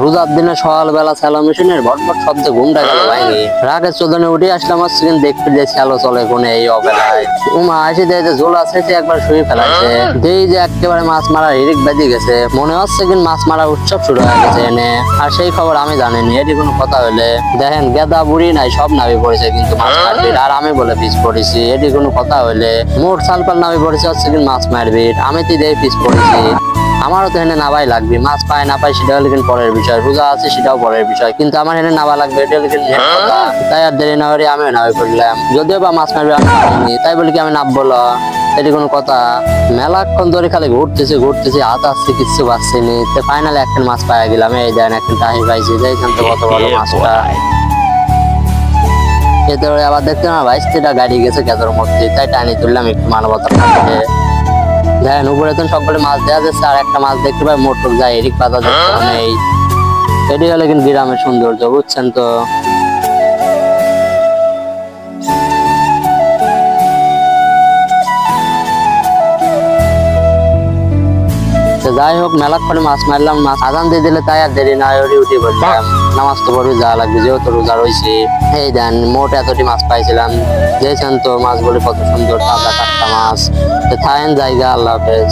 রোজার দিনে সকালবেলা স্যালো মেশিনের ভটভট শব্দে ঘুমটা গেল ভাইনি। রাগের চোদনে উঠে আসলাম, সেদিন দেখতে যে স্যালো চলে কোনে এই অবেলায়। উমা আসি দেয় যে ঝোল আছে, সে একবার শুয়ে ফেলাচ্ছে। যেই যে একেবারে মাছ মারা হিরিক বেঁধে গেছে, মনে হচ্ছে কিন্তু মাছ মারা উৎসব শুরু হয়ে গেছে এনে। আর সেই খবর আমি জানিনি। এটি কোনো কথা হইলে দেখেন, গেদা বুড়ি নাই সব নামে পড়েছে, কিন্তু মাছ মারবিট আর আমি বলে পিছ পড়েছি। এটি কোনো কথা হইলে মোট সালপাল নামে পড়েছে হচ্ছে কিন্তু মাছ মারবিট, আমি তো দিয়ে পিছ পড়েছি। আমারও তো এনে নাবাই লাগবে, মাছ পায় না পায় সেটা হলে কিন্তু পরের বিষয়, রোজা আছে সেটাও পরের বিষয়, কিন্তু আমার এনে নাবা লাগবে এটা হলে কিন্তু main কথা। তাই আর দেরি না করে আমিও নামে পড়লাম, যদিও বা মাছ মারবে আমি পারিনি, তাই বলি কি আমি নামবো না? এটি কোনো কথা? মেলাক্ষণ ধরে খালি ঘুরতেছি হাত আসছে কিচ্ছু পাচ্ছি নি। তো ফাইনালি একটা মাছ পাই গেলাম, এই দেন একটা টাহি পাইছি, এইখান থেকে কত বড় মাছটা। এতে আবার দেখতে না ভাই, সেটা গাড়ি গেছে কেদার মধ্যে, তাই টানি তুললাম একটু মানবতার খাতিরে। দেখেন উপরে তো সকলে মাছ দেওয়া যাচ্ছে, আর একটা মাছ দেখতে পাই মোটর যায় এরিক পাতা দেখতে নেই। এটি হলে কিন্তু গ্রামের সৌন্দর্য, বুঝছেন তো? যাই হোক, মেলাক্ষণে মাছ মারলাম, মাছ আজান দিয়ে দিলে তাই আর দেরি না উঠে পড়লাম। নামাজ তো পড়বে যাওয়া লাগবে, যেহেতু রোজা রয়েছে। এই দেন মোট এতটি মাছ পাইছিলাম, দেখছেন তো মাছগুলি কত সুন্দর তাজা টাটকা মাছ। থাকেন জায়গা, আল্লাহ হাফেজ।